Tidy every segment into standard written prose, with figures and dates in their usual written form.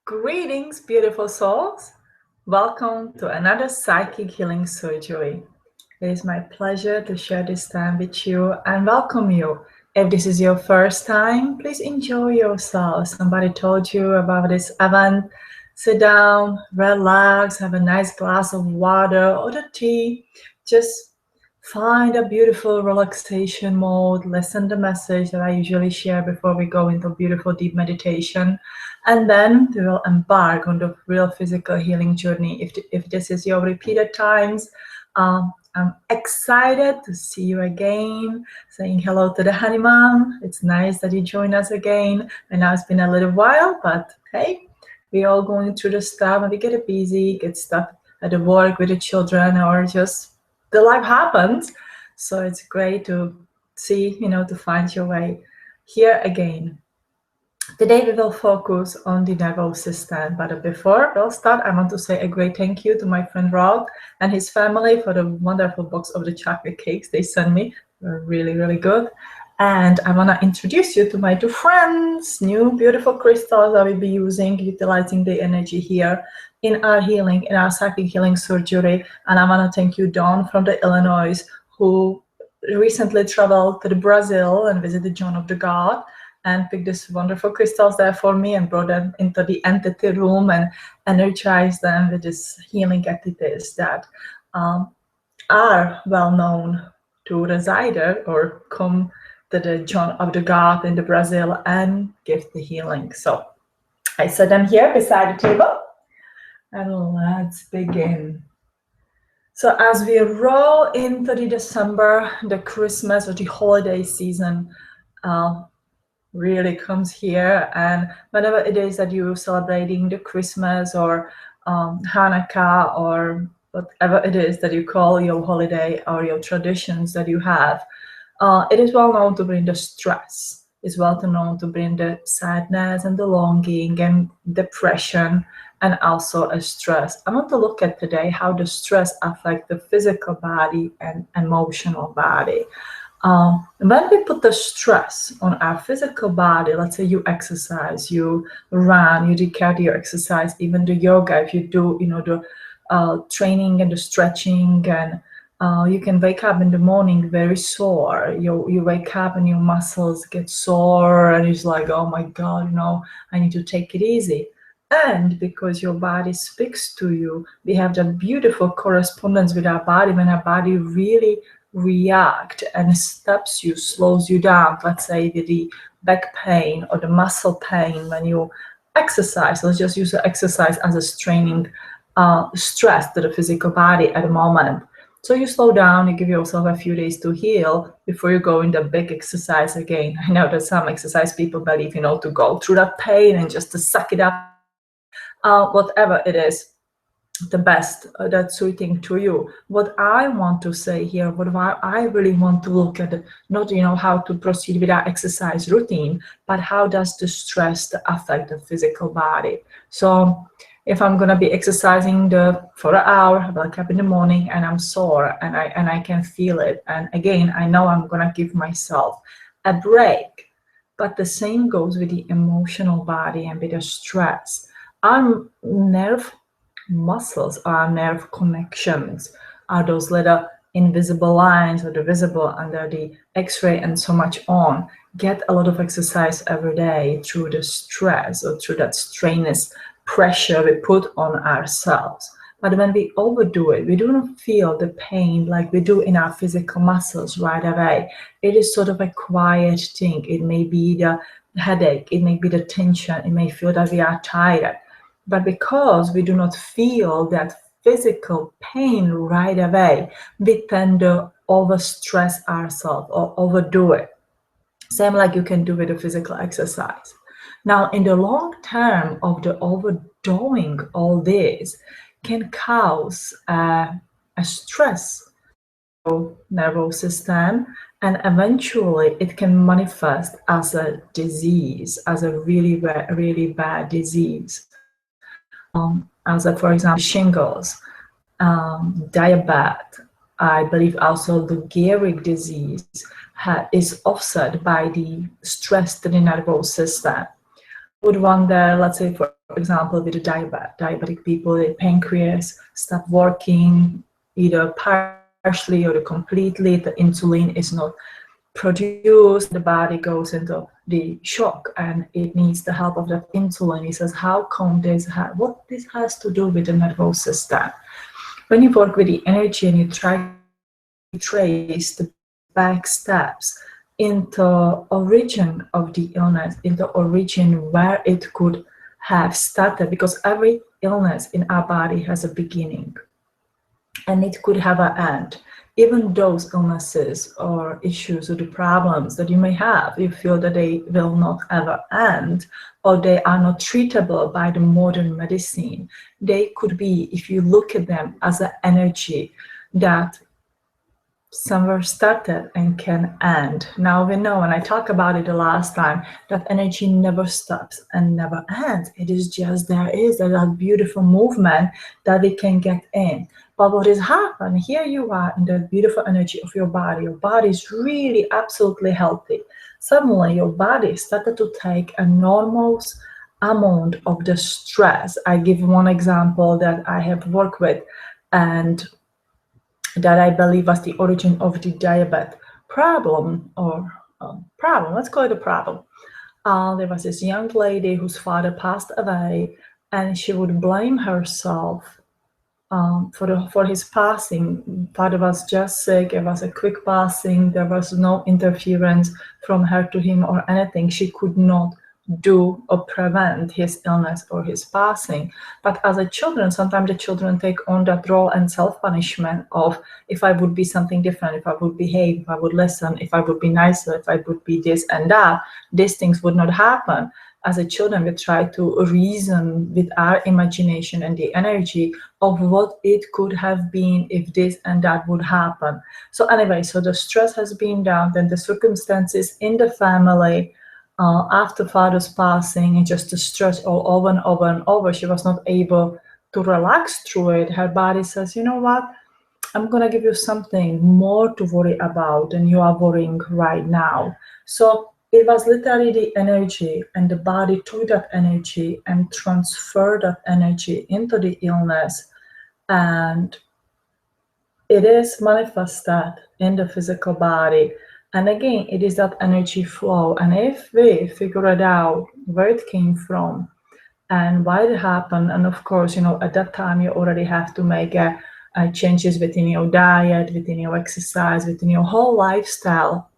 Greetings, beautiful souls. Welcome to another Psychic Healing Surgery. It is my pleasure to share this time with you and welcome you. If this is your first time, please enjoy yourself. Somebody told you about this event. Sit down, relax, have a nice glass of water or the tea. Just find a beautiful relaxation mode. Listen to the message that I usually share before we go into beautiful deep meditation. And then we will embark on the real physical healing journey. If this is your repeated times, I'm excited to see you again, saying hello to the honeymoon. It's nice that you join us again. I know it's been a little while, but hey, we're all going through the stuff and we get busy, get stuck at the work with the children, or just the life happens. So it's great to see, to find your way here again. Today we will focus on the nervous system, but before we'll start, I want to say a great thank you to my friend Rod and his family for the wonderful box of the chocolate cakes they sent me. They're really, really good. And I want to introduce you to my two friends, new beautiful crystals I will be using, utilizing the energy here in our healing, in our psychic healing surgery. And I want to thank you, Dawn from the Illinois, who recently traveled to Brazil and visited John of the God and picked these wonderful crystals there for me and brought them into the entity room and energized them with these healing entities that are well known to reside or come to the John of the God in the Brazil and give the healing. So I set them here beside the table and let's begin. So as we roll into the December, the Christmas or the holiday season really comes here, and whenever it is that you're celebrating the Christmas or Hanukkah or whatever it is that you call your holiday or your traditions that you have, it is well known to bring the stress. It's well known to bring the sadness and the longing and depression and also a stress. I want to look at today how the stress affects the physical body and emotional body. When we put the stress on our physical body, let's say you exercise, you run, you do cardio exercise, even do yoga, if you do, the training and the stretching, and you can wake up in the morning very sore. You wake up and your muscles get sore and it's like, oh my God, I need to take it easy. And because your body speaks to you, we have that beautiful correspondence with our body when our body really react and stops you, slows you down. Let's say the back pain or the muscle pain when you exercise. Let's just use the exercise as a straining stress to the physical body at the moment. So you slow down, you give yourself a few days to heal before you go in the big exercise again. I know that some exercise people believe, to go through that pain and just to suck it up. Whatever it is, the best that's suiting to you. What I want to say here, what I really want to look at, not how to proceed with our exercise routine, but how does the stress affect the physical body. So if I'm going to be exercising for an hour, I wake up in the morning and I'm sore and I can feel it, and again I know I'm going to give myself a break. But the same goes with the emotional body and with the stress. Our nerve muscles, our nerve connections, are those little invisible lines or the visible under the x-ray and so much on, get a lot of exercise every day through the stress or through that strenuous pressure we put on ourselves. But when we overdo it, we do not feel the pain like we do in our physical muscles right away. It is sort of a quiet thing. It may be the headache, it may be the tension, it may feel that we are tired. But because we do not feel that physical pain right away, we tend to overstress ourselves or overdo it. Same like you can do with a physical exercise. Now, in the long term of the overdoing all this can cause a stress nervous system, and eventually it can manifest as a disease, as a really, really bad disease. As for example, shingles, diabetes, I believe also Lou Gehrig's disease is offset by the stress to the nervous system. would wonder, let's say, for example, with the diabetic people, the pancreas stop working either partially or completely, the insulin is not produced, the body goes into the shock and it needs the help of that insulin. He says, how come what this has to do with the nervous system? When you work with the energy and you try to trace the back steps into origin of the illness, into origin where it could have started, because every illness in our body has a beginning and it could have an end. Even those illnesses or issues or the problems that you may have, you feel that they will not ever end, or they are not treatable by the modern medicine. They could be, if you look at them as an energy that somewhere started and can end. Now we know, and I talked about it the last time, that energy never stops and never ends. It is just there is that beautiful movement that we can get in. But what has happened, here you are in the beautiful energy of your body is really absolutely healthy. Suddenly your body started to take a normal amount of the stress. I give one example that I have worked with, and that I believe was the origin of the diabetes problem, or let's call it a problem. There was this young lady whose father passed away, and she would blame herself for his passing. Father was just sick, it was a quick passing, there was no interference from her to him or anything. She could not do or prevent his illness or his passing. But as a children, sometimes the children take on that role and self-punishment of, if I would be something different, if I would behave, if I would listen, if I would be nicer, if I would be this and that, these things would not happen. As a children, we try to reason with our imagination and the energy of what it could have been if this and that would happen. So anyway, so the stress has been down, then the circumstances in the family, after father's passing, and just the stress all over and over and over, she was not able to relax through it. Her body says, you know what, I'm going to give you something more to worry about than you are worrying right now. So it was literally the energy, and the body took that energy and transferred that energy into the illness, and it is manifested in the physical body. And again, it is that energy flow. And if we figure it out where it came from and why it happened, and of course, at that time you already have to make changes within your diet, within your exercise, within your whole lifestyle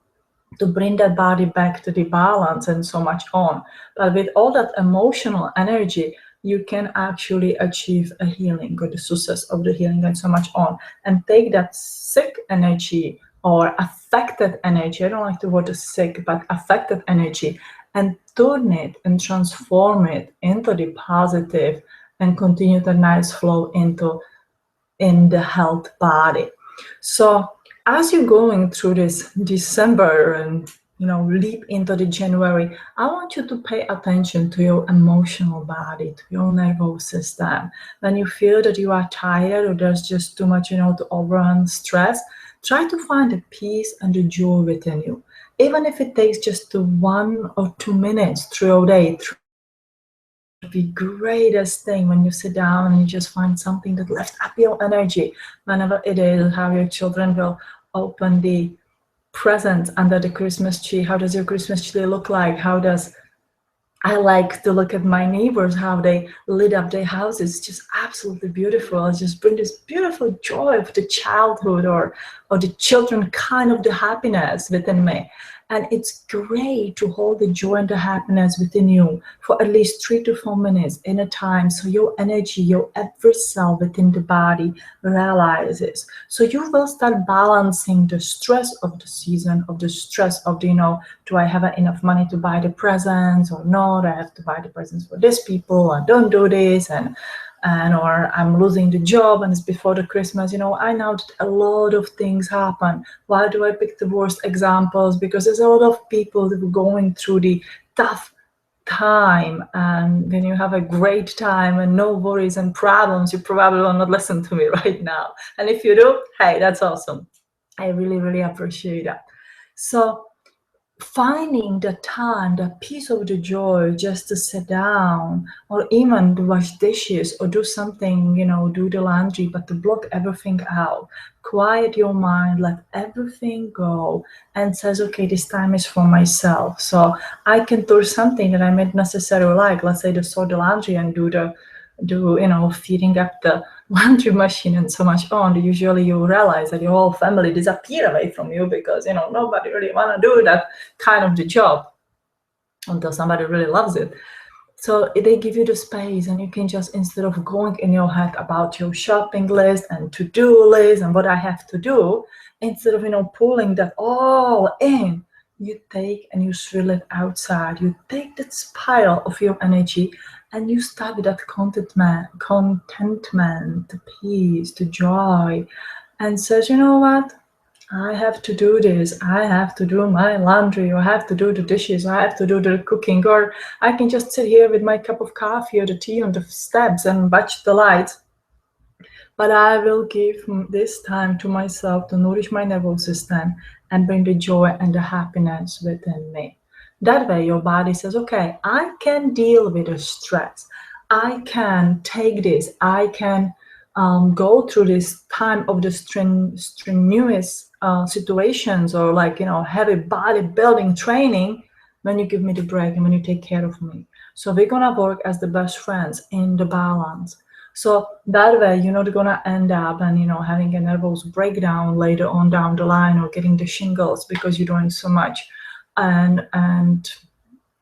to bring that body back to the balance and so much on. But with all that emotional energy, you can actually achieve a healing or the success of the healing and so much on. And take that sick energy or affected energy, I don't like the word sick, but affected energy, and turn it and transform it into the positive and continue the nice flow in the health body. So as you're going through this December and leap into the January, I want you to pay attention to your emotional body, to your nervous system. When you feel that you are tired or there's just too much, to overrun stress, try to find the peace and the joy within you. Even if it takes just 1 or 2 minutes through your day, the greatest thing when you sit down and you just find something that lifts up your energy, whenever it is, how your children will open the presents under the Christmas tree. How does your Christmas tree look like? I like to look at my neighbors, how they lit up their houses. It's just absolutely beautiful. It just brings this beautiful joy of the childhood or the children, kind of the happiness within me. And it's great to hold the joy and the happiness within you for at least 3 to 4 minutes in a time, so your energy, your every cell within the body realizes. So you will start balancing the stress of the season, of the stress of the, do I have enough money to buy the presents or not? I have to buy the presents for these people, I don't do this, and or I'm losing the job and it's before the Christmas. I know that a lot of things happen. Why do I pick the worst examples? Because there's a lot of people that are going through the tough time, and when you have a great time and no worries and problems, you probably will not listen to me right now. And if you do, hey, that's awesome. I really, really appreciate that. So finding the time, the piece of the joy just to sit down or even to wash dishes or do something, do the laundry, but to block everything out, quiet your mind, let everything go, and says, okay, this time is for myself. So I can do something that I might necessarily like, let's say to sort the laundry and feeding up the laundry machine and so much on. Usually you realize that your whole family disappear away from you because nobody really want to do that kind of the job until somebody really loves it. So they give you the space, and you can just, instead of going in your head about your shopping list and to-do list and what I have to do, instead of pulling that all in, you take and you throw it outside. You take that spiral of your energy and you start with that contentment, the peace, the joy, and says, you know what? I have to do this. I have to do my laundry, or I have to do the dishes, or I have to do the cooking, or I can just sit here with my cup of coffee or the tea on the steps and watch the lights. But I will give this time to myself to nourish my nervous system and bring the joy and the happiness within me. That way, your body says, okay, I can deal with the stress. I can take this. I can go through this time of the strenuous situations, or heavy bodybuilding training, when you give me the break and when you take care of me. So we're gonna work as the best friends in the balance. So that way, you're not gonna end up and having a nervous breakdown later on down the line, or getting the shingles because you're doing so much, and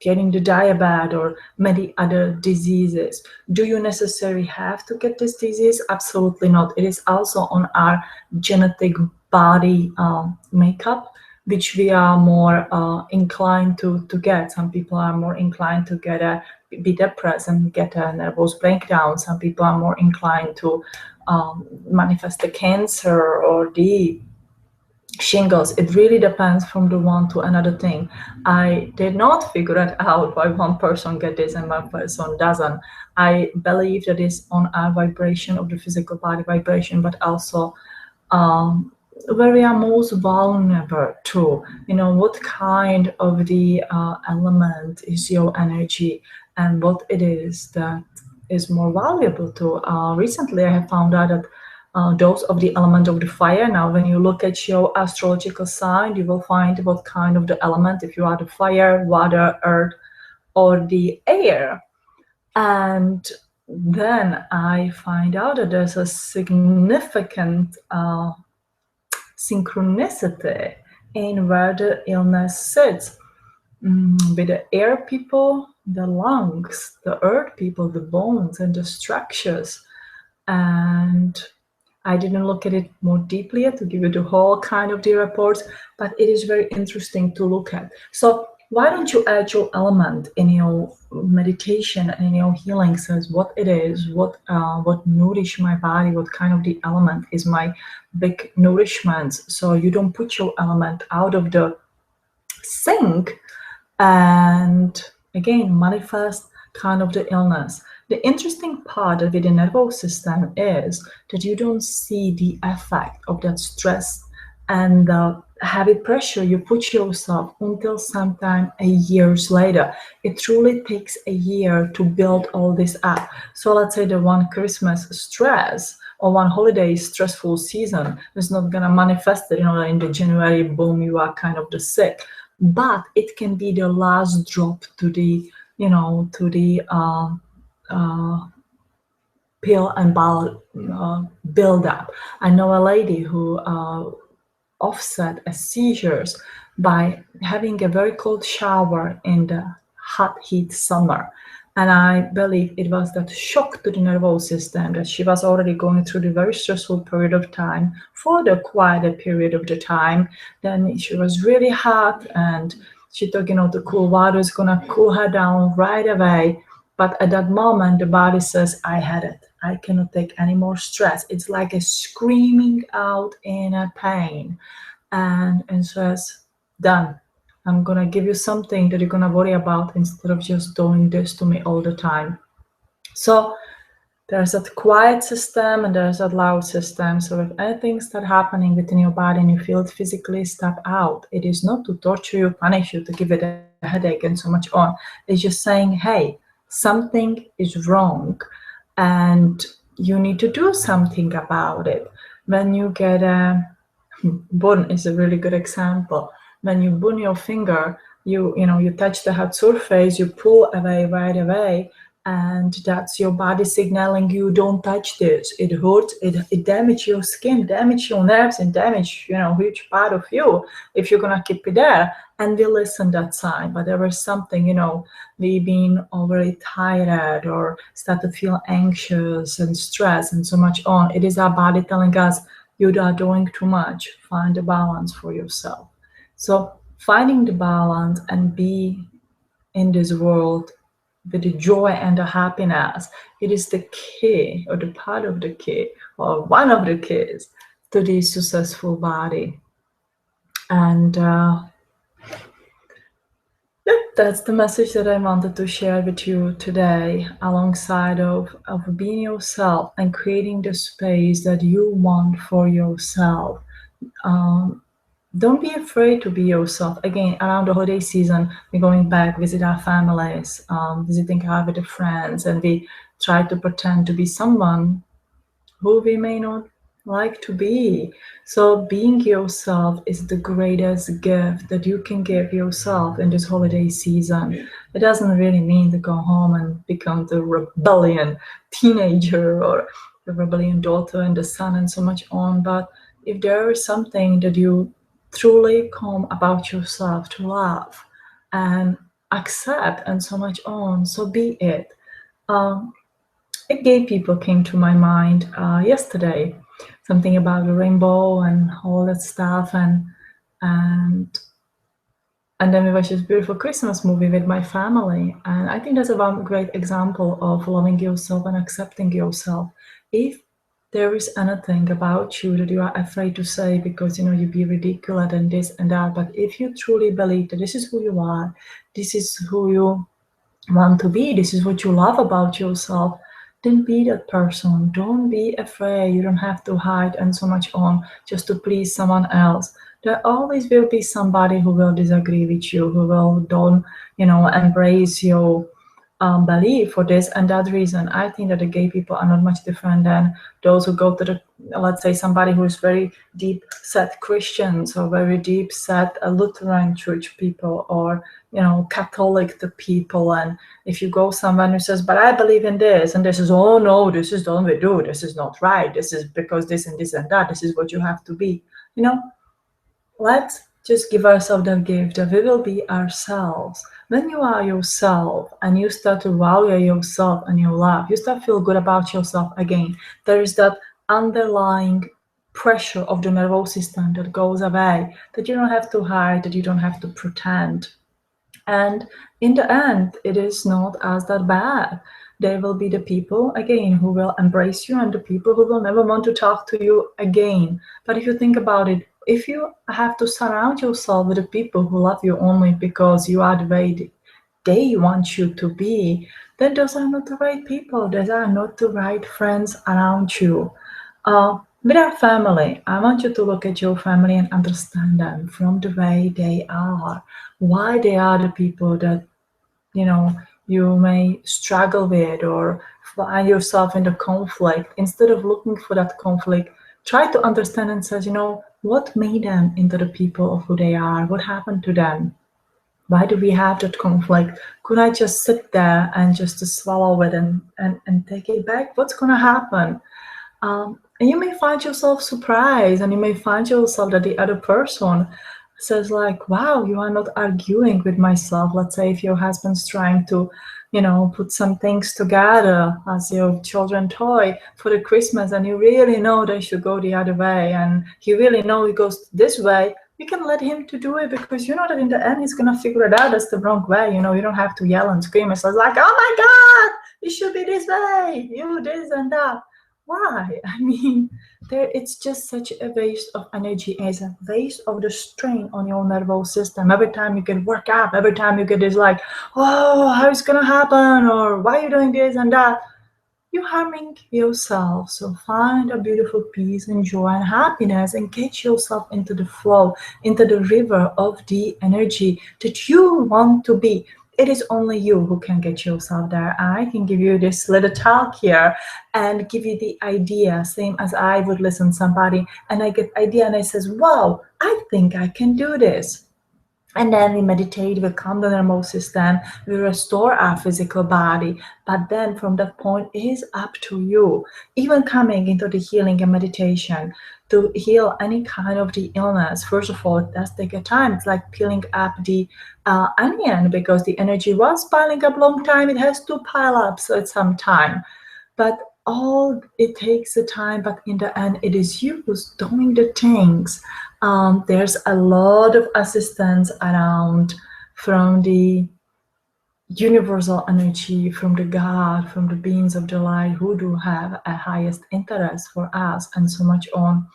getting the diabetes or many other diseases. Do you necessarily have to get this disease? Absolutely not. It is also on our genetic body makeup, which we are more inclined to get. Some people are more inclined to be depressed and get a nervous breakdown. Some people are more inclined to manifest the cancer or the shingles. It really depends from the one to another thing. I did not figure it out why one person get this and one person doesn't. I believe that it's on our vibration of the physical body vibration, but also where we are most vulnerable to, what kind of the element is your energy, and what it is that is more valuable to. Recently, I have found out that those of the element of the fire. Now, when you look at your astrological sign, you will find what kind of the element, if you are the fire, water, earth, or the air. And then I find out that there's a significant synchronicity in where the illness sits. With the air people, the lungs, the earth people, the bones and the structures. And I didn't look at it more deeply yet to give you the whole kind of the reports, but it is very interesting to look at. So why don't you add your element in your meditation and in your healing? Says what it is, what nourish my body, what kind of the element is my big nourishment. So you don't put your element out of the sink and again manifest kind of the illness. The interesting part of the nervous system is that you don't see the effect of that stress and the heavy pressure you put yourself until sometime a years later. It truly takes a year to build all this up. So let's say the one Christmas stress or one holiday stressful season is not gonna manifest it, in the January, boom, you are kind of the sick. But it can be the last drop to the, pill and ball build up. I know a lady who offset a seizures by having a very cold shower in the hot heat summer. And I believe it was that shock to the nervous system that she was already going through the very stressful period of time for the quieter period of the time. Then she was really hot and she thought, the cool water is going to cool her down right away. But at that moment, the body says, I had it. I cannot take any more stress. It's like a screaming out in a pain. And says, done. I'm going to give you something that you're going to worry about instead of just doing this to me all the time. So There's that quiet system and there's that loud system. So if anything starts happening within your body and you feel it physically, step out. It is not to torture you, punish you, to give it a headache and so much on. It's just saying, hey, something is wrong and you need to do something about it. When you get a burn is a really good example. When you burn your finger, you touch the hot surface, you pull away right away, and that's your body signaling you don't touch this. It hurts, it damages your skin, damage your nerves, and damage huge part of you if you're gonna keep it there. And we listen that sign, but there was something, we being overly tired or start to feel anxious and stressed and so much on. It is our body telling us you are doing too much. Find a balance for yourself. So finding the balance and be in this world with the joy and the happiness, it is the key or the part of the key or one of the keys to the successful body. And that's the message that I wanted to share with you today, alongside of being yourself and creating the space that you want for yourself. Don't be afraid to be yourself. Again, around the holiday season, we're going back, visit our families, visiting our with the friends, and we try to pretend to be someone who we may not like to be. So being yourself is the greatest gift that you can give yourself in this holiday season. It doesn't really mean to go home and become the rebellion teenager or the rebellion daughter and the son and so much on. But if there is something that you truly come about yourself to love and accept and so much on, so be it. Gay people came to my mind yesterday, something about the rainbow and all that stuff, and then we watched this beautiful Christmas movie with my family, and I think that's a one great example of loving yourself and accepting yourself. If there is anything about you that you are afraid to say because you be ridiculous and this and that, but if you truly believe that this is who you are, this is who you want to be, this is what you love about yourself, then be that person. Don't be afraid. You don't have to hide and so much on just to please someone else. There always will be somebody who will disagree with you, who will don't embrace your belief for this and that reason. I think that the gay people are not much different than those who go to the, let's say, somebody who is very deep set Christians or very deep set Lutheran church people or Catholic the people. And if you go someone who says, but I believe in this, and this is, oh no, this is the way we do, this is not right, this is because this and this and that, this is what you have to be. Let's just give ourselves the gift that we will be ourselves. When you are yourself and you start to value yourself and your love, you start to feel good about yourself again. There is that underlying pressure of the nervous system that goes away, that you don't have to hide, that you don't have to pretend. And in the end, it is not as that bad. There will be the people, again, who will embrace you and the people who will never want to talk to you again. But if you think about it, if you have to surround yourself with the people who love you only because you are the way they want you to be, then those are not the right people. Those are not the right friends around you. With our family, I want you to look at your family and understand them from the way they are, why they are the people that you may struggle with or find yourself in the conflict. Instead of looking for that conflict, try to understand and say, what made them into the people of who they are? What happened to them? Why do we have that conflict? Could I just sit there and just to swallow it and take it back? What's going to happen? And you may find yourself surprised, and you may find yourself that the other person says like, wow, you are not arguing with myself. Let's say if your husband's trying to, put some things together as your children's toy for the Christmas, and you really know they should go the other way, and you really know it goes this way, you can let him to do it because you know that in the end he's gonna figure it out. That's the wrong way. You don't have to yell and scream. It's like, oh my God, it should be this way. You this and that. Why? I mean, it's just such a waste of energy, as a waste of the strain on your nervous system. Every time you get worked up, every time you get this like, oh, how is it gonna happen, or why are you doing this and that? you're harming yourself. So find a beautiful peace and joy and happiness and get yourself into the flow, into the river of the energy that you want to be. It is only you who can get yourself there. I can give you this little talk here and give you the idea, same as I would listen to somebody and I get idea and I says, wow, I think I can do this. And then we meditate, we calm the nervous system, we restore our physical body. But then from that point, it is up to you. Even coming into the healing and meditation to heal any kind of the illness, first of all, it does take a time. It's like peeling up the onion, because the energy was piling up long time. It has to pile up, so it's some time. But all it takes a time, but in the end, it is you who's doing the things. There's a lot of assistance around from the universal energy, from the God, from the beings of the light who do have a highest interest for us and so much on.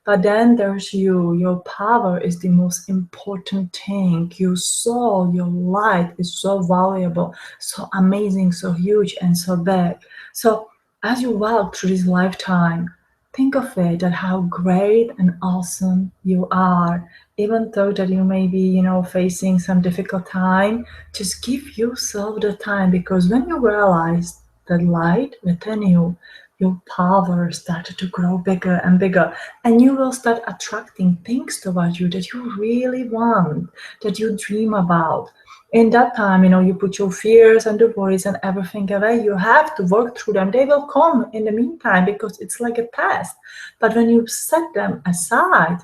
But then there's you. Your power is the most important thing. Your soul, your light is so valuable, so amazing, so huge, and so big. So as you walk through this lifetime, think of it, that how great and awesome you are. Even though that you may be, facing some difficult time, just give yourself the time, because when you realize the light within you, your power started to grow bigger and bigger, and you will start attracting things towards you that you really want, that you dream about. In that time, you put your fears and the worries and everything away. You have to work through them. They will come in the meantime, because it's like a test. But when you set them aside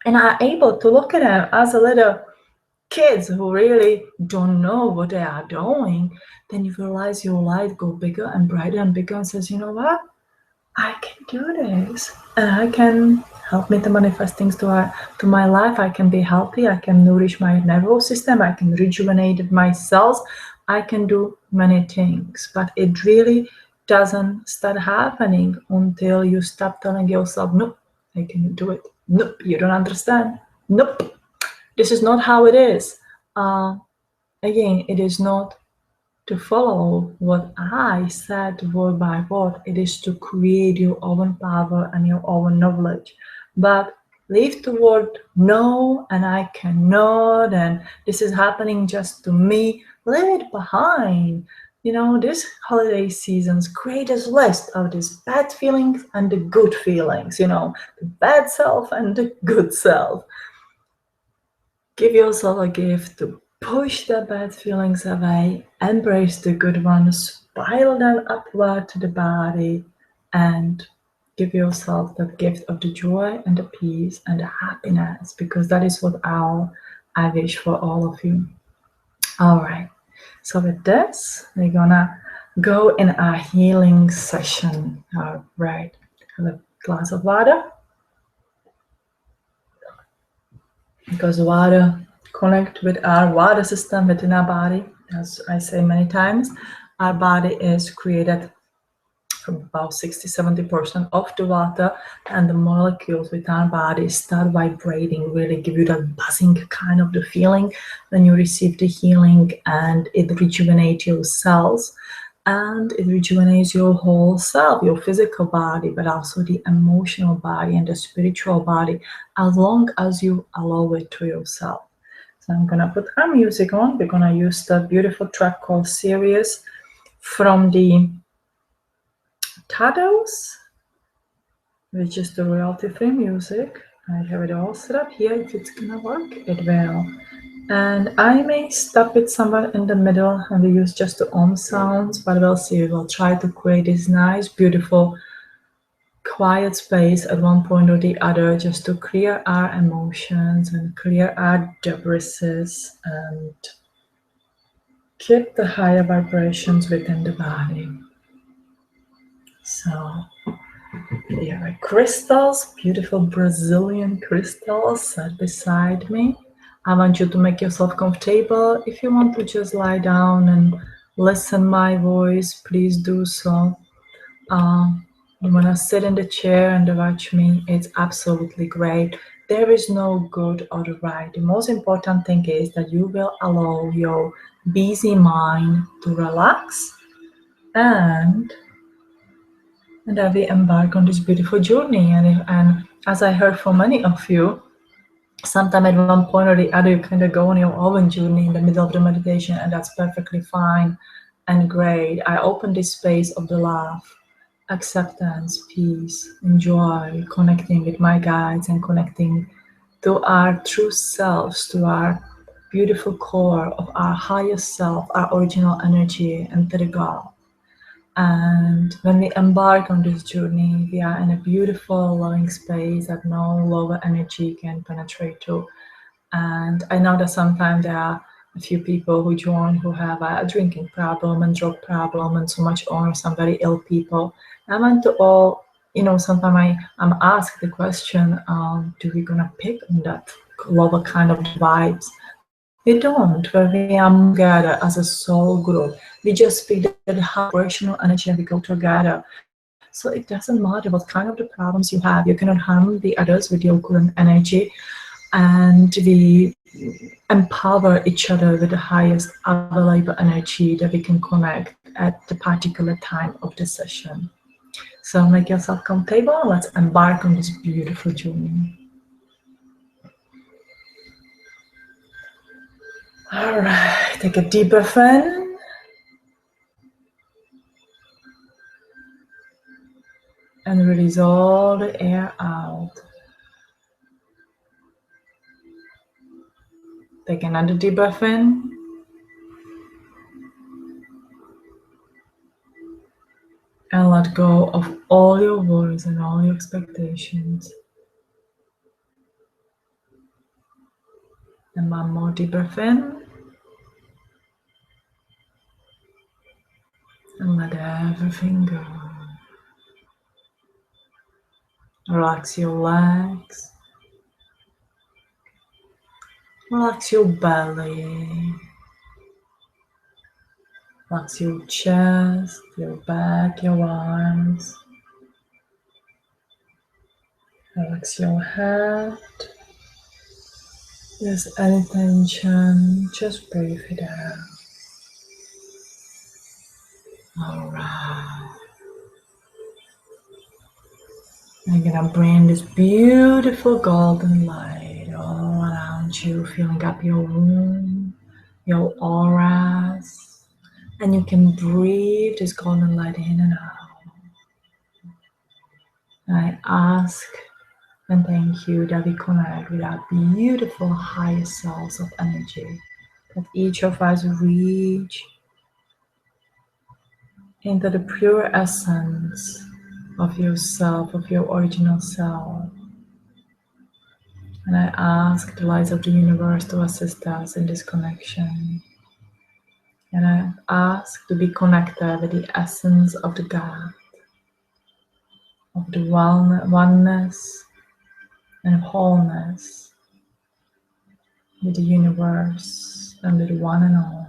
and are able to look at them as a little kids who really don't know what they are doing, then you realize your light go bigger and brighter and bigger, and says, you know what? I can do this, and I can help me to manifest things to my life. I can be healthy. I can nourish my nervous system. I can rejuvenate my cells. I can do many things, but it really doesn't start happening until you stop telling yourself, nope, I can do it. Nope, you don't understand. Nope, this is not how it is. Again, it is not to follow what I said word by word. It is to create your own power and your own knowledge. But leave the word no, and I cannot, and this is happening just to me. Leave it behind. This holiday season's greatest list of these bad feelings and the good feelings, the bad self and the good self. Give yourself a gift to push the bad feelings away, embrace the good ones, spiral them upward to the body, and give yourself the gift of the joy and the peace and the happiness, because that is what I wish for all of you. All right. So with this, we're gonna go in our healing session. All right. Have a glass of water, because water connect with our water system within our body. As I say many times, our body is created from about 60-70% of the water, and the molecules within our body start vibrating, really give you that buzzing kind of the feeling when you receive the healing, and it rejuvenates your cells, and it rejuvenates your whole self, your physical body, but also the emotional body and the spiritual body, as long as you allow it to yourself. So I'm gonna put our music on. We're gonna use the beautiful track called Serious from the Thaddeus, which is the royalty-free music. I have it all set up here. If it's gonna work, it will. And I may stop it somewhere in the middle and we use just the sounds, but we'll see. We'll try to create this nice, beautiful, quiet space at one point or the other, just to clear our emotions and clear our debris and keep the higher vibrations within the body. So here are crystals, beautiful Brazilian crystals set beside me. I want you to make yourself comfortable. If you want to just lie down and listen my voice, please do so. You want to sit in the chair and watch me, it's absolutely great. There is no good or right. The most important thing is that you will allow your busy mind to relax and And that we embark on this beautiful journey. And as I heard from many of you, sometime at one point or the other, you kind of go on your own journey in the middle of the meditation, and that's perfectly fine and great. I open this space of the love, acceptance, peace, and joy, connecting with my guides and connecting to our true selves, to our beautiful core of our highest self, our original energy, and to the God. And when we embark on this journey, we are in a beautiful, loving space that no lower energy can penetrate to. And I know that sometimes there are a few people who join who have a drinking problem and drug problem and so much on, or some very ill people. I want to all, sometimes I'm asked the question, do we gonna pick on that lower kind of vibes? We don't. When we are together as a soul group, we just pick that high vibrational energy and we go together. So it doesn't matter what kind of the problems you have. You cannot harm the others with your current energy, and we empower each other with the highest available energy that we can connect at the particular time of the session. So make yourself comfortable. Let's embark on this beautiful journey. All right, take a deep breath in. And release all the air out. Take another deep breath in. And let go of all your worries and all your expectations. And one more deep breath in. And let everything go. Relax your legs. Relax your belly. Relax your chest, your back, your arms. Relax your head. If there's any tension, just breathe it out. Alright. I'm gonna bring this beautiful golden light all around you, filling up your room, your auras. And you can breathe this golden light in and out. And I ask and thank you that we connect with our beautiful higher selves of energy. That each of us reach into the pure essence of yourself, of your original self. And I ask the lights of the universe to assist us in this connection. And I ask to be connected with the essence of the God, of the oneness and wholeness with the universe and with one and all.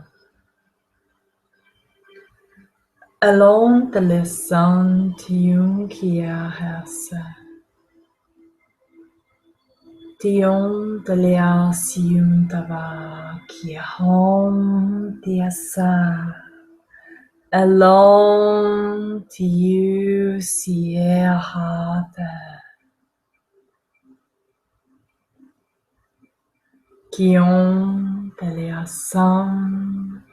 Alone the lesson tiung kia hasa. Tiong talia sium tava kia hom tiasa. Alone to you siehata. Kion talia sam.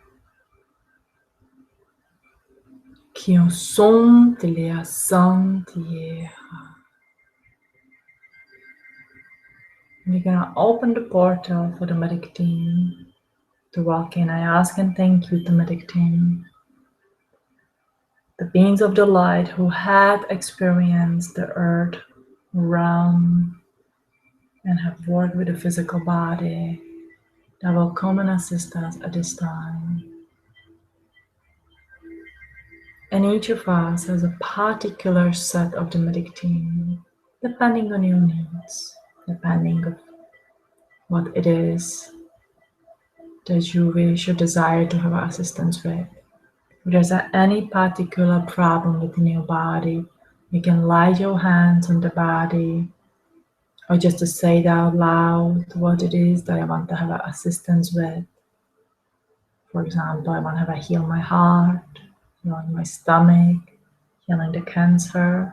Kion son talia sam tieha. We're gonna open the portal for the medic team to walk in. I ask and thank you, the medic team, the beings of the light who have experienced the earth realm and have worked with the physical body, that will come and assist us at this time. And each of us has a particular set of the medic team, depending on your needs, depending on what it is that you wish or desire to have assistance with. If there's any particular problem within your body, you can lay your hands on the body, or just to say it out loud what it is that I want to have assistance with. For example, I want to have a heal my heart, heal my stomach, healing the cancer.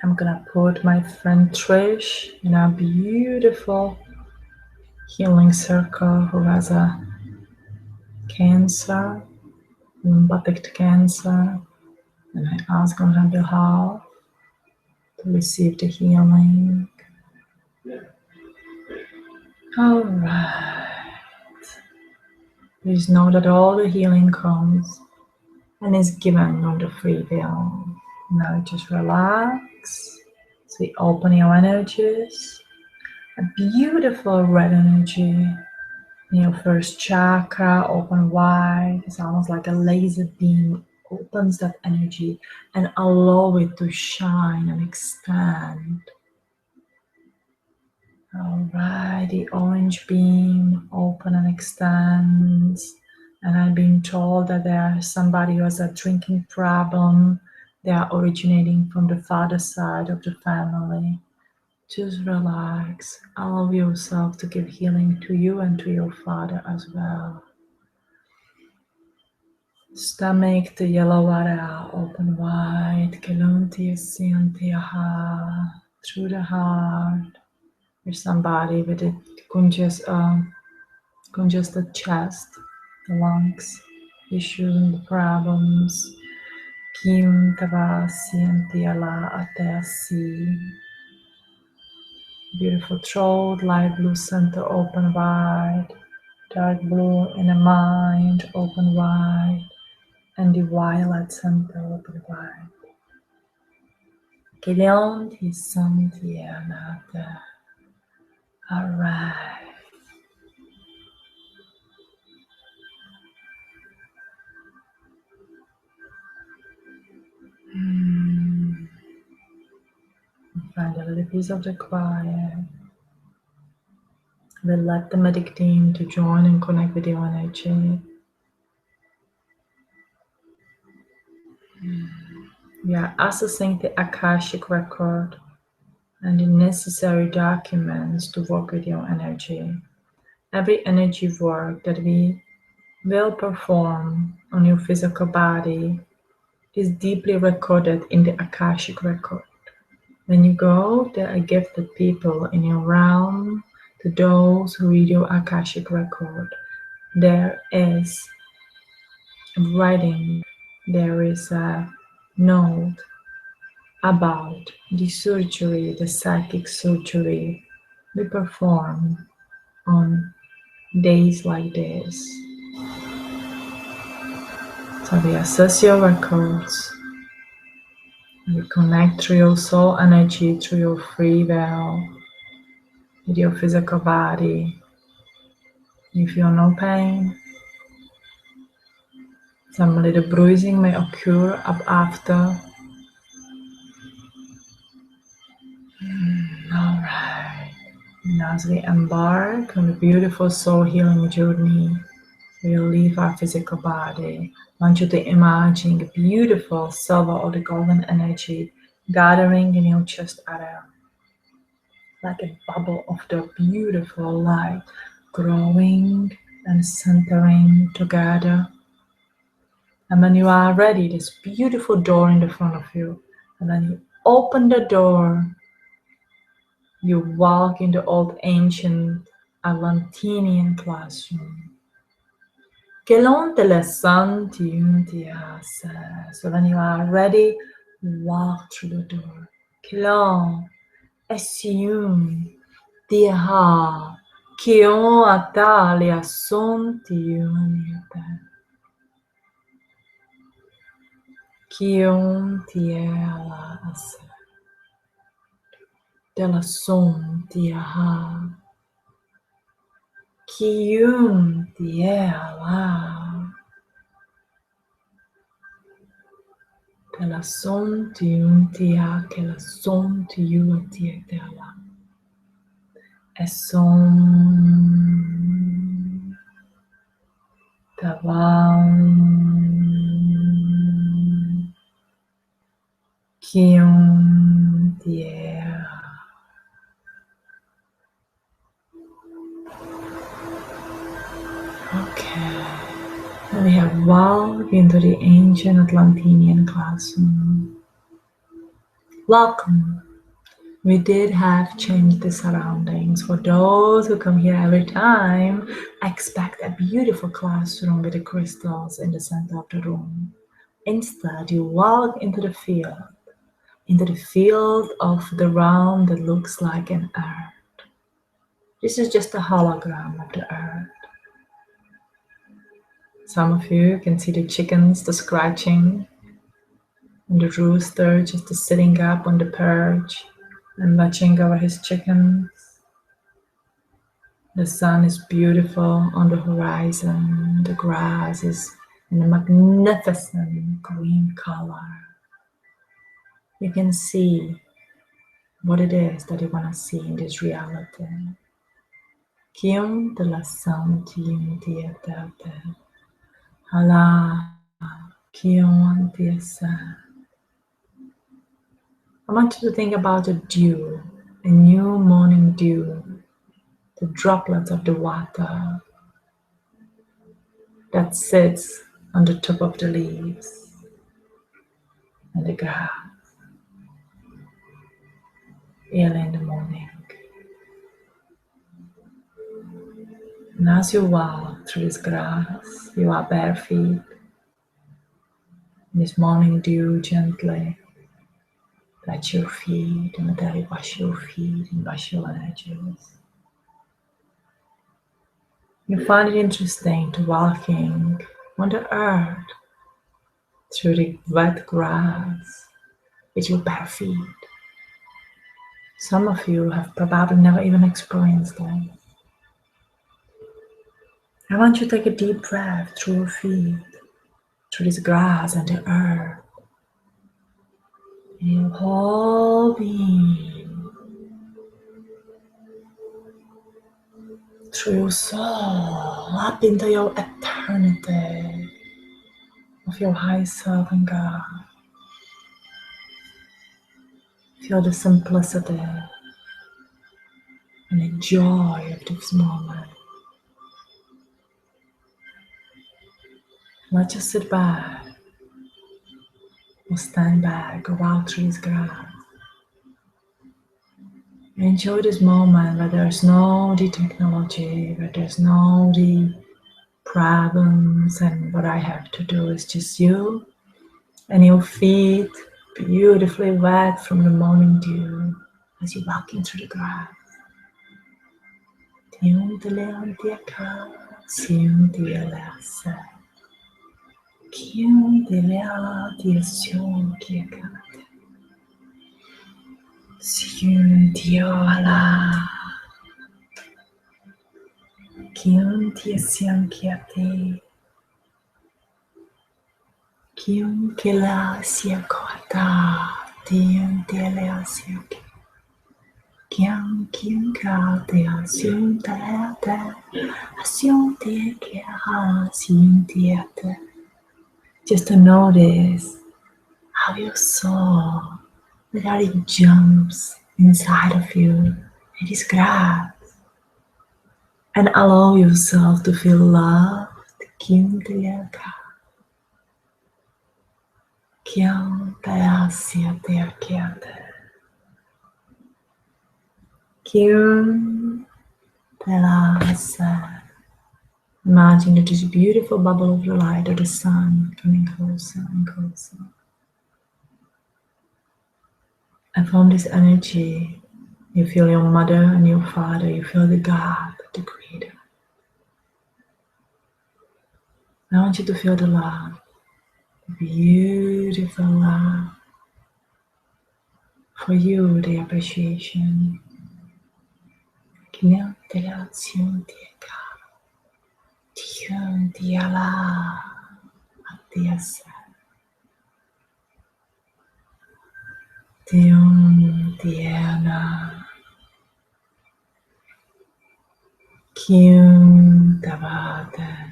I'm gonna put my friend Trish in a beautiful healing circle who has a cancer, lymphatic cancer, and I ask on her behalf to receive the healing. All right. Please know that all the healing comes and is given on the free will. Now just relax. So we open your energies. A beautiful red energy in your first chakra, open wide. It's almost like a laser beam. Opens that energy and allow it to shine and expand. All right, the orange beam open and extends. And I'm being told that there's somebody who has a drinking problem. They are originating from the father side of the family. Just relax. Allow yourself to give healing to you and to your father as well. Stomach, the yellow area, open wide. Kelunti Sintiaha, through the heart. There's somebody with a congested chest, the lungs, issues and problems. Kim Tavasi and Tiala Atesi. Beautiful throat, light blue center open wide, dark blue inner mind open wide, and the violet center open wide. Kilion Santianata. Alright. Find a little piece of the quiet. We'll let the medic team to join and connect with your energy. We are accessing the Akashic record and the necessary documents to work with your energy. Every energy work that we will perform on your physical body is deeply recorded in the Akashic record. When you go, there are gifted people in your realm to those who read your Akashic record. There is writing, there is a note about the surgery, the psychic surgery we perform on days like this. So we assess your records. We connect through your soul energy, through your free will, with your physical body. You feel no pain. Some little bruising may occur up after. Alright. And as we embark on a beautiful soul healing journey, we'll leave our physical body. I want you to imagine a beautiful silver or the golden energy gathering in your chest area. Like a bubble of the beautiful light growing and centering together. And when you are ready, this beautiful door in the front of you. And then you open the door. You walk in the old ancient Atlantean classroom. So when you are ready, walk through the door. Assume Diha Kion Atalia Son Tiuniata Kion Tiela Asa Della Son Tiaha Kion Tiela Della Son Tiuntia che la Son Tiuatia Della E Son Tavam Kion Tiela. Okay, And we have walked into the ancient Atlantean classroom. Welcome. We did have changed the surroundings. For those who come here every time, expect a beautiful classroom with the crystals in the center of the room. Instead, you walk into the field of the realm that looks like an earth. This is just a hologram of the earth. Some of you can see the chickens, the scratching, and the rooster just sitting up on the perch and watching over his chickens. The sun is beautiful on the horizon. The grass is in a magnificent green color. You can see what it is that you want to see in this reality. Kion de la Santium Dietete. Hala Kion Diesa. I want you to think about a dew, a new morning dew, the droplets of the water that sits on the top of the leaves and the grass early in the morning. And as you walk through this grass, you are bare feet. This morning dew gently touch your feet and gently wash your feet and wash your edges. You find it interesting to walking on the earth through the wet grass with your bare feet. Some of you have probably never even experienced that. I want you to take a deep breath through your feet, through this grass and the earth. And your whole being, through your soul, up into your eternity of your high self and God. Feel the simplicity and the joy of this moment. Let's just sit back or stand back, go out through this grass. Enjoy this moment where there's no the technology, where there's no the problems, and what I have to do is just you and your feet beautifully wet from the morning dew as you walk into the grass. Kion kila siakota, dion delia siak. Kion ka de asion de asion de kia asion de. Just to notice how your soul literally jumps inside of you. It is grass. And allow yourself to feel loved. Kion delia ka. Kion Thaddeus der Kerte. Kion Thaddeus. Imagine that this beautiful bubble of the light of the sun coming closer and closer. And from this energy, you feel your mother and your father, you feel the God, the Creator. I want you to feel the love. Beautiful love for you, the appreciation. Kion Thaddeus Tiun Diala Thaddeus Tiun Diana Kiun Tabata.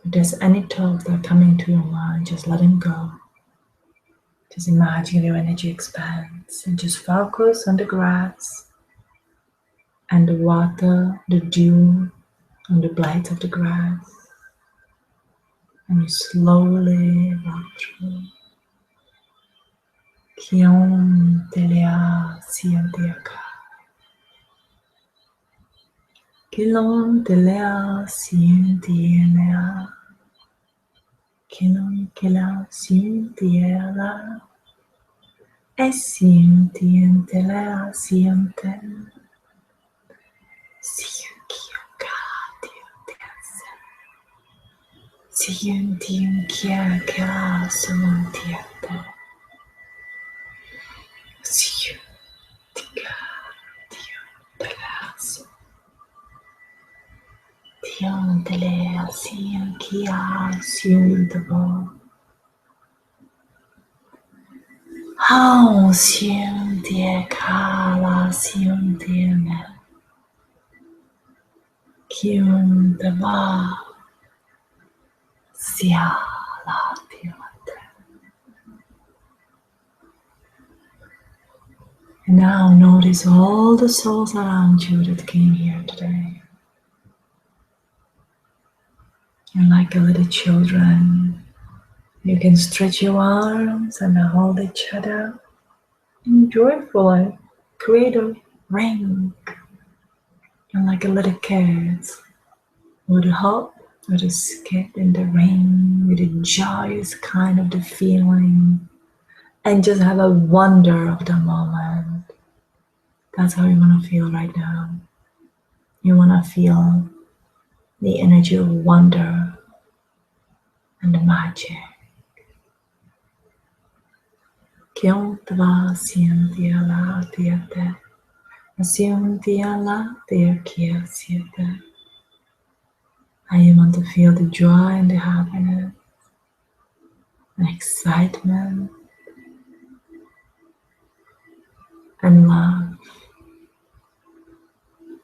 If there's any thoughts that are coming to your mind, just let them go. Just imagine your energy expands and just focus on the grass and the water, the dew on the blades of the grass. And you slowly walk through. Kion telea sientiaka. Kilon telea sientienea. Kilon kela sientiela. E sientientelea sienten. Sienkiaka tiotese. Sientienkiaka sumontiete. Sientika tiotelas. Tiontelea sienkia siuntabo. Hao sientia la sientiene. Kiuntaba siala tionte. And now notice all the souls around you that came here today. And like a little children, you can stretch your arms and hold each other and joyfully create a ring. And like a little kid would hop, would skip in the ring with a joyous kind of the feeling and just have a wonder of the moment. That's how you want to feel right now. You want to feel the energy of wonder and the magic. Kion tva sientia la tiete, sientia la kia siete. I want to feel the joy and the happiness and excitement and love.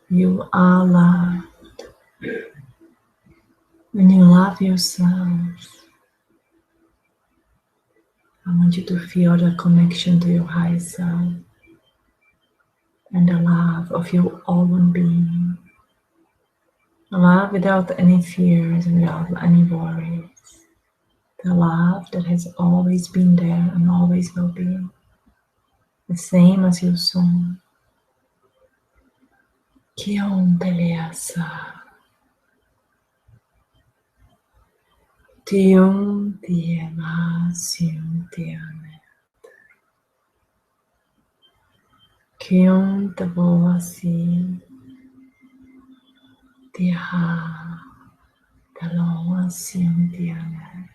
You are loved. When you love yourself, I want you to feel the connection to your higher self and the love of your own being. The love without any fears and without any worries. The love that has always been there and always will be. The same as your soul. Kion peleasa. Tium tiema sium tiane. Kion taboasi. Tiha. Taloa sium tiane.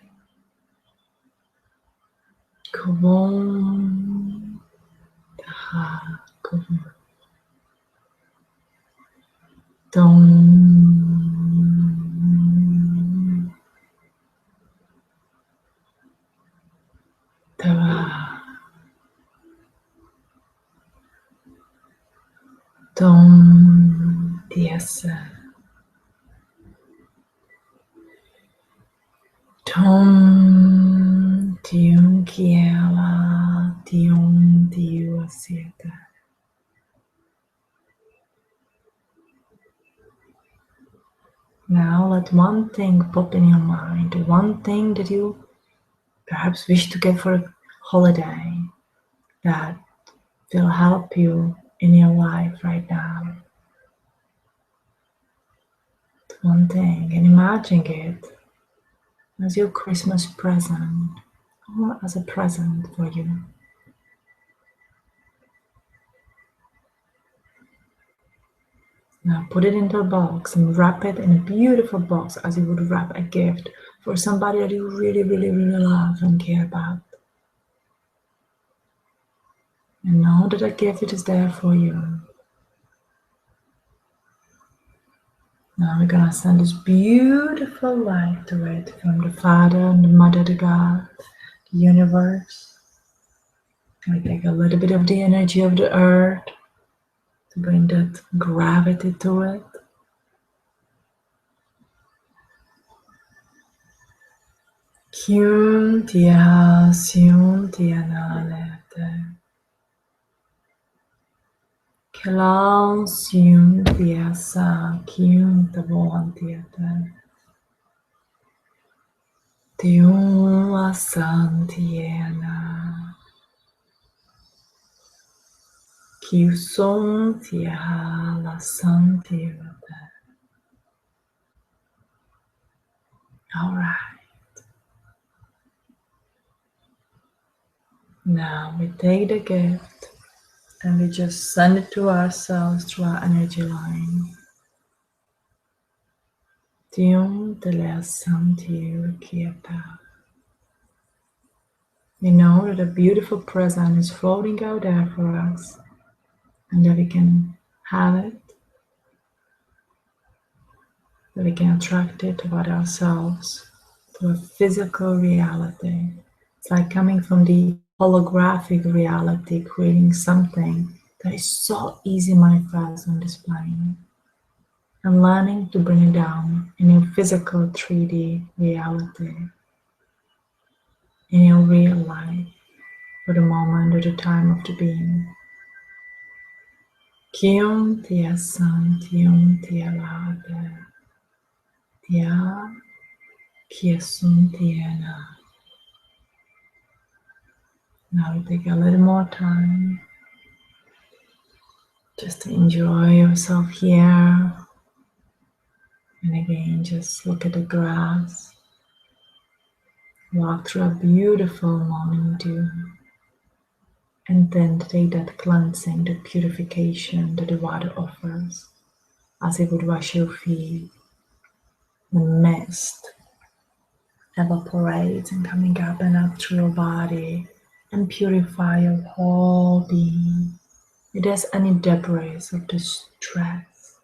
Kubon. Taha. Kubon. Dom. Tara. Dom. Tiesa. Tom tium kiela tium diuasieta. Now let one thing pop in your mind, one thing that you perhaps wish to get for a holiday that will help you in your life right now. One thing, and imagine it as your Christmas present or as a present for you. Now put it into a box and wrap it in a beautiful box as you would wrap a gift for somebody that you really, really, really love and care about. And know that a gift is there for you. Now we're gonna send this beautiful light to it from the Father and the Mother, the God, the universe. We take a little bit of the energy of the earth to bring that gravity to it. Kyun tia siun tia na lete. Kelal siun tia sa kyun tabon tia te. Tium asantiena. Kiuson tia la santirata. All right. Now we take the gift and we just send it to ourselves through our energy line. Tium telea santir kieta. We know that a beautiful present is floating out there for us and that we can have it, that we can attract it about ourselves to a physical reality. It's like coming from the holographic reality, creating something that is so easy manifest on this plane, and learning to bring it down in your physical 3D reality, in your real life, for the moment or the time of the being. Kium tia san, tium tia lade, tia kiesum tiena. Now we take a little more time just to enjoy yourself here. And again, just look at the grass, walk through a beautiful morning dew, and then take that cleansing, the purification that the water offers, as it would wash your feet. The mist evaporates and coming up and up through your body and purify your whole being. If there's any debris of the stress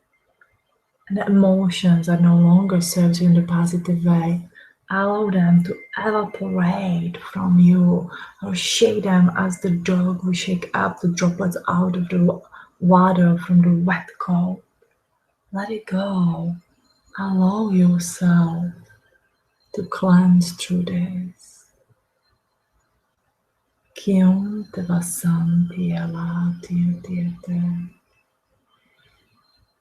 and the emotions that no longer serves you in the positive way, allow them to evaporate from you, or shake them as the dog will shake up the droplets out of the water from the wet coat. Let it go. Allow yourself to cleanse through this. Kium te vasam tiela tiu tiete.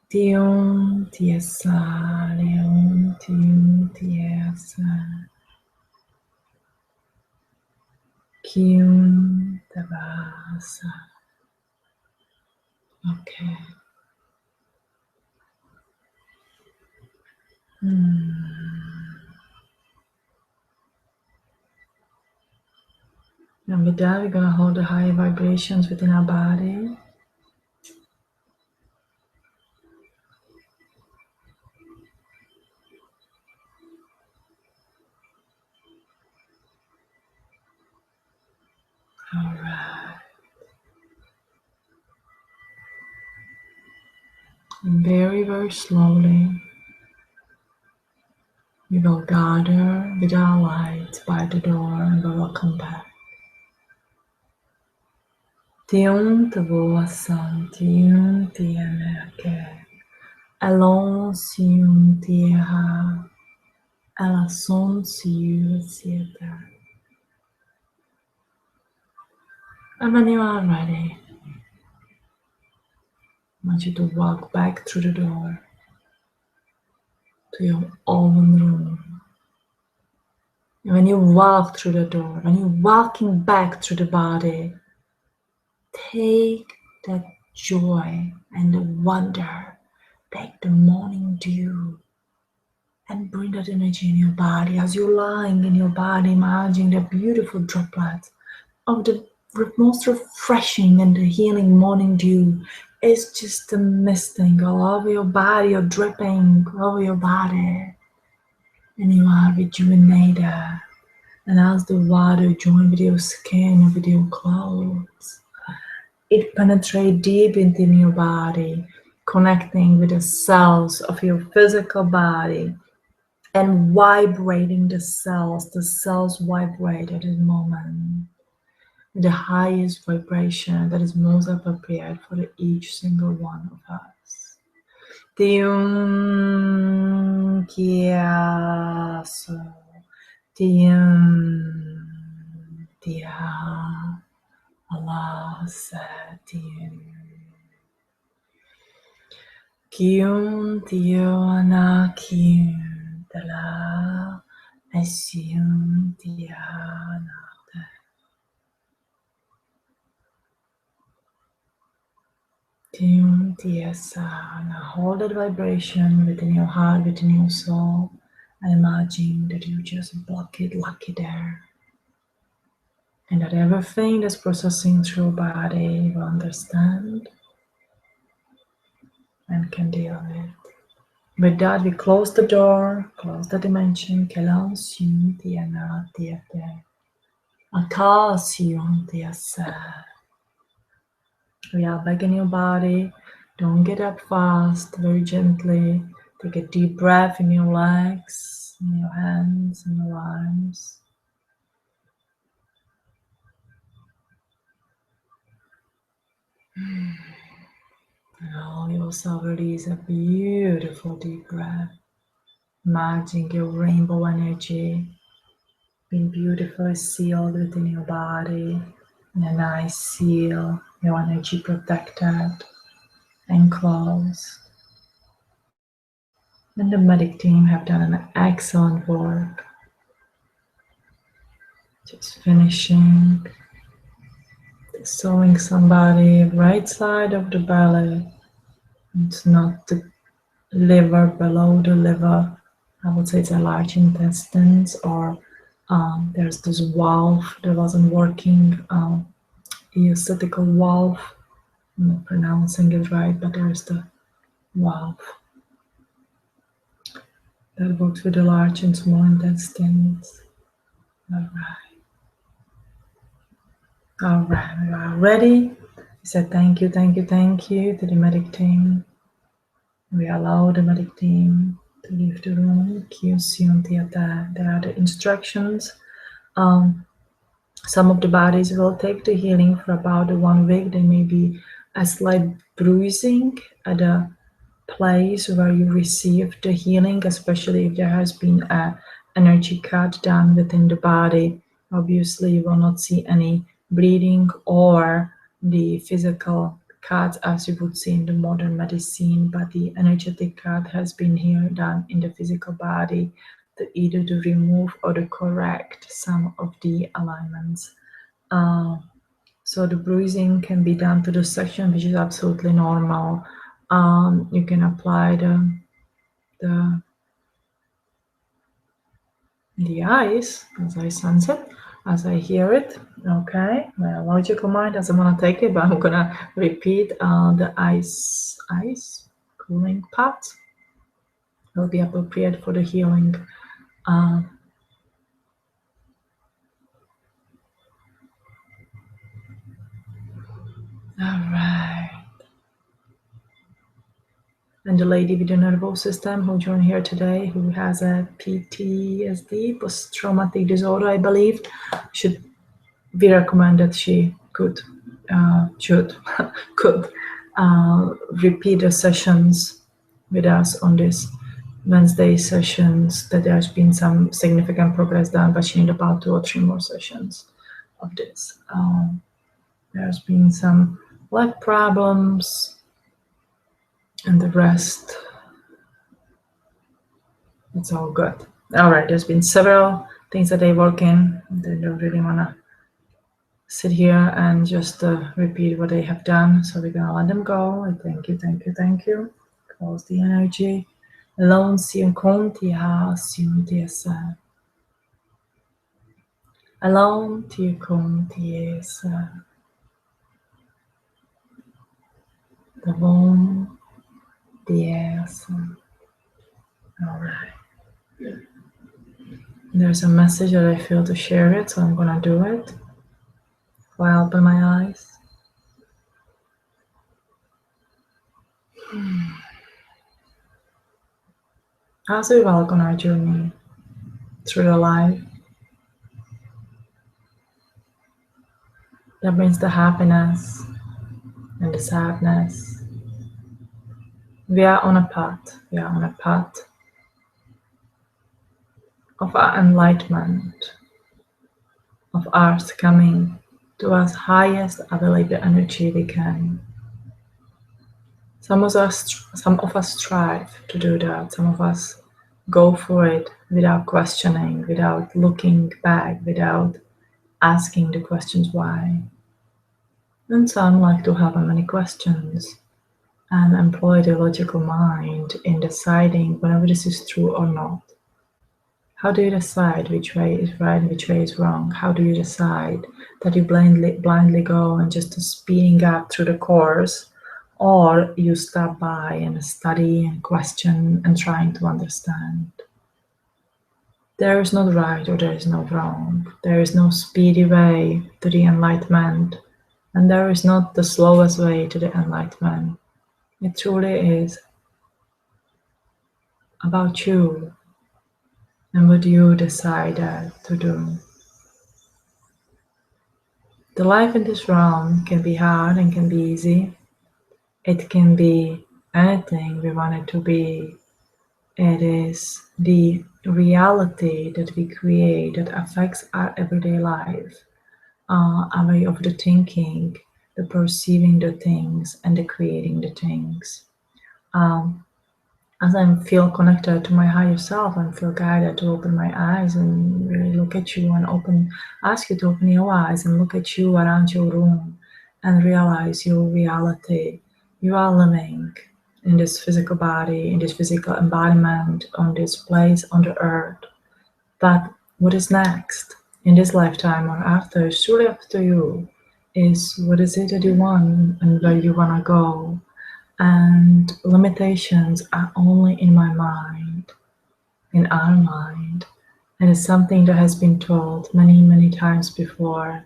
Tium tiesa lium tium tiesa. Kium te vasa. Okay. And with that, we're going to hold the high vibrations within our body. All right. And very, very slowly, we will gather with our lights by the door and we will come back. Tium te voasan, tium tieneke. Alon sium tieha. Alason siu sieta. And when you are ready, I want you to walk back through the door to your own room. And when you walk through the door, when you're walking back through the body, take that joy and the wonder, take the morning dew and bring that energy in your body. As you're lying in your body, imagine the beautiful droplets of the most refreshing and the healing morning dew. It's just a misting all over your body, or dripping all over your body. And you are rejuvenated. And as the water joins with your skin and with your clothes, it penetrates deep into your body, connecting with the cells of your physical body and vibrating the cells. The cells vibrate at this moment. The highest vibration that is most appropriate for each single one of us. Tium kiaso, tium tia, Allah satim. Kium tio ana kium tala, asium Yes, now hold that vibration within your heart, within your soul, and imagine that you just block it there. And that everything that's processing through your body will understand and can deal with. With that, we close the door, close the dimension. We are back in your body. Don't get up fast, very gently. Take a deep breath in your legs, in your hands, in your arms. Now you also release a beautiful deep breath. Imagine your rainbow energy being beautifully sealed within your body. In a nice seal, your energy protected and closed. And the medic team have done an excellent work. Just finishing sewing somebody right side of the belly. It's not the liver, below the liver. I would say it's a large intestines, or there's this valve that wasn't working, eosinophilic valve. I'm not pronouncing it right, but there's the valve that works with the large and small intestines. All right, we are ready. We said thank you to the medic team. We allow the medic team to leave the room. There are the instructions. Some of the bodies will take the healing for about 1 week. There may be a slight bruising at a place where you received the healing, especially if there has been an energy cut done within the body. Obviously, you will not see any bleeding or the physical cut as you would see in the modern medicine, but the energetic cut has been here done in the physical body to either to remove or to correct some of the alignments. So the bruising can be done to the section, which is absolutely normal. You can apply the ice as I sense it, as I hear it. Okay, my logical mind doesn't want to take it, but I'm gonna repeat the ice cooling pot will be appropriate for the healing. All right. And the lady with the nervous system who joined here today, who has a PTSD, post-traumatic disorder, I believe, we recommend that she could repeat the sessions with us on this Wednesday sessions. That there's been some significant progress done, but she needs about 2 or 3 more sessions of this. There's been some leg problems, and the rest, it's all good. All right, there's been several things that they work in. They don't really want to sit here and just repeat what they have done. So we're going to let them go. Thank you. Close the energy. Alone, Sion Kontia, Sion Tiesa. Alone, Tia Kontiesa. The Vom, Tiesa. All right. There's a message that I feel to share it, so I'm going to do it. While I open my eyes. As we walk on our journey through the life, that brings the happiness and the sadness. We are on a path. We are on a path of our enlightenment, of ours coming to our highest available energy we can. Some of us strive to do that. Some of us go for it without questioning, without looking back, without asking the questions why. And some like to have many questions. and employ the logical mind in deciding whether this is true or not. How do you decide which way is right and which way is wrong? How do you decide that you blindly go and just speeding up through the course, or you stop by and study and question and trying to understand? There is no right or there is no wrong. There is no speedy way to the enlightenment, and there is not the slowest way to the enlightenment. It truly is about you and what you decide to do. The life in this realm can be hard and can be easy. It can be anything we want it to be. It is the reality that we create that affects our everyday life, our way of the thinking, the perceiving the things, and the creating the things. As I feel connected to my higher self and feel guided to open my eyes and really look at you and ask you to open your eyes and look at you around your room and realize your reality. You are living in this physical body, in this physical embodiment, on this place on the earth. But what is next in this lifetime or after is truly up to you. Is what is it that you want and where you want to go? And limitations are only in my mind, in our mind. And it's something that has been told many, many times before.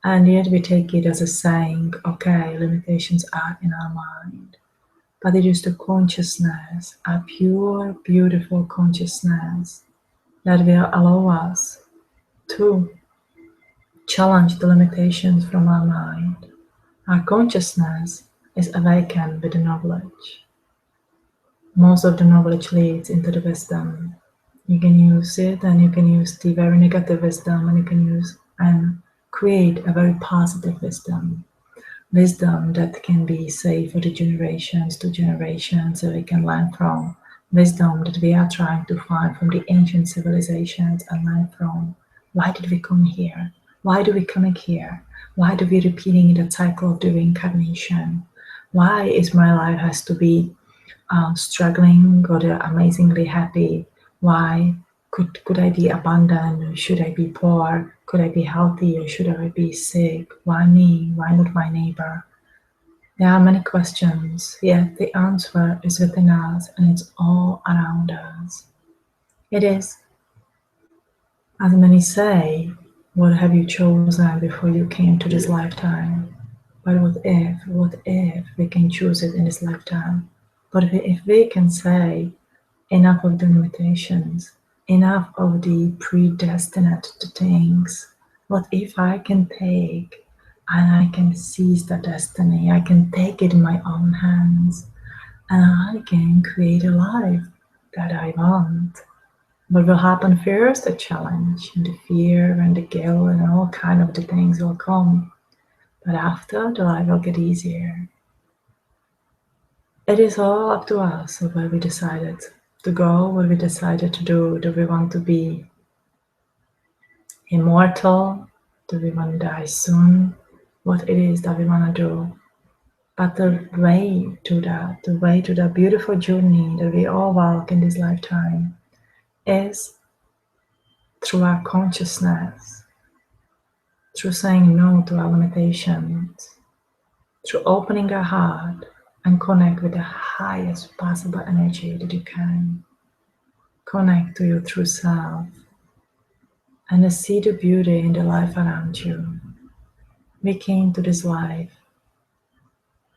And yet we take it as a saying, okay, limitations are in our mind. But it is the consciousness, a pure, beautiful consciousness that will allow us to challenge the limitations from our mind. Our consciousness is awakened with the knowledge. Most of the knowledge leads into the wisdom. You can use it and you can use the very negative wisdom and you can use and create a very positive wisdom. Wisdom that can be saved for the generations to generations so we can learn from. Wisdom that we are trying to find from the ancient civilizations and learn from. Why did we come here? Why do we come here? Why do we repeating the cycle of the reincarnation? Why is my life has to be struggling or amazingly happy? Why could I be abundant? Should I be poor? Could I be healthy or should I be sick? Why me? Why not my neighbor? There are many questions, yet the answer is within us and it's all around us. It is, as many say, what have you chosen before you came to this lifetime? But what if we can choose it in this lifetime? But if we can say, enough of the limitations, enough of the predestined things. What if I can take and I can seize the destiny? I can take it in my own hands and I can create a life that I want. What will happen first? The challenge and the fear and the guilt and all kind of the things will come. But after, the life will get easier. It is all up to us of where we decided to go, what we decided to do. Do we want to be immortal? Do we want to die soon? What it is that we want to do. But the way to that beautiful journey that we all walk in this lifetime is through our consciousness, through saying no to our limitations, through opening our heart and connect with the highest possible energy that you can. Connect to your true self and see the beauty in the life around you. We came to this life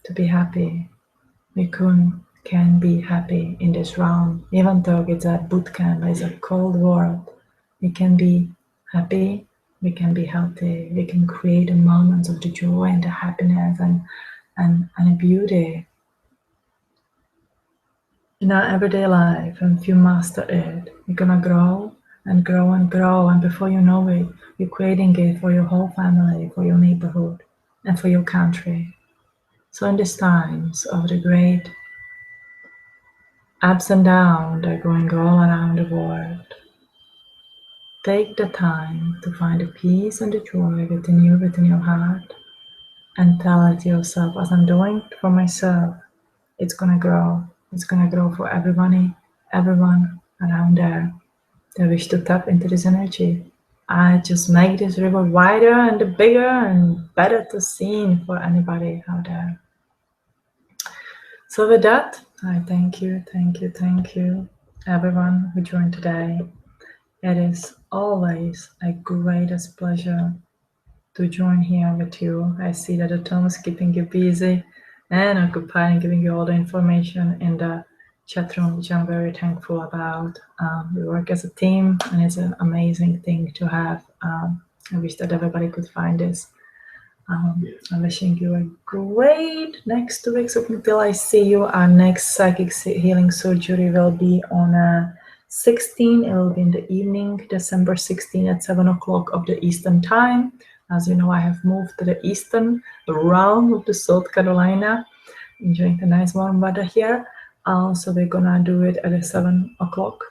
to be happy. We can be happy in this realm, even though it's a boot camp, it's a cold world. We can be happy, we can be healthy, we can create the moments of the joy and the happiness and the beauty in our everyday life. And if you master it, you're gonna grow and grow and grow, and before you know it, you're creating it for your whole family, for your neighborhood, and for your country. So in these times of the great ups and downs that are going all around the world, take the time to find the peace and the joy within your heart, and tell it to yourself, as I'm doing for myself, it's gonna grow. It's gonna grow for everyone around there. They wish to tap into this energy. I just make this river wider and bigger and better to see for anybody out there. So with that, I thank you, everyone who joined today. It is always a greatest pleasure to join here with you. I see that the Tom is keeping you busy and occupied and giving you all the information in the chat room, which I'm very thankful about. We work as a team, and it's an amazing thing to have. I wish that everybody could find this. I'm wishing you a great next 2 weeks up until I see you. Our next psychic healing surgery will be on 16. It will be in the evening, December 16 at 7 o'clock of the Eastern time. As you know, I have moved to the eastern realm of the South Carolina, enjoying the nice warm weather here. So we're gonna do it at 7 o'clock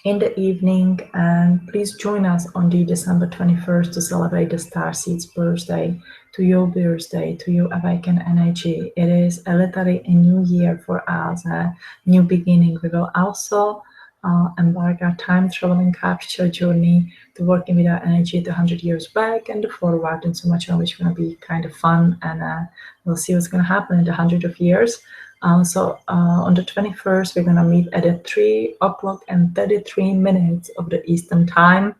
in the evening, and please join us on the December 21st to celebrate the Starseed's birthday, to your birthday, to your awakened energy. It is literally a new year for us, a new beginning. We will also embark our time traveling capture journey to working with our energy to 100 years back and forward, and so much more, which is going to be kind of fun, and we'll see what's going to happen in the 100 of years. So on the 21st, we're going to meet at 3 o'clock and 33 minutes of the Eastern time,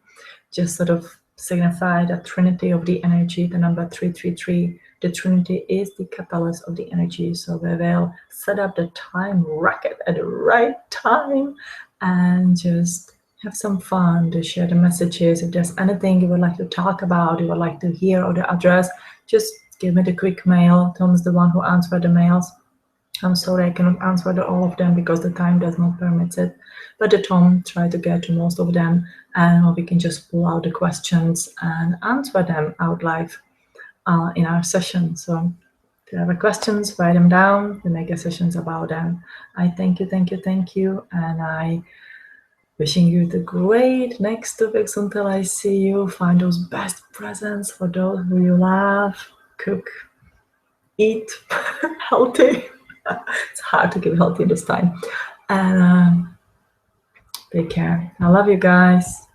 just sort of signify the trinity of the energy, the number 333. The trinity is the catalyst of the energy. So we will set up the time rocket at the right time and just have some fun to share the messages. If there's anything you would like to talk about, you would like to hear, or the address, just give me the quick mail. Tom's the one who answers the mails. I'm sorry I cannot answer all of them because the time does not permit it. But the Tom tried to get to most of them, and we can just pull out the questions and answer them out live in our session. So if you have questions, write them down. We make sessions about them. I thank you, and I wishing you the great next 2 weeks until I see you. Find those best presents for those who you love. Cook, eat healthy. It's hard to get healthy this time. And take care. I love you guys.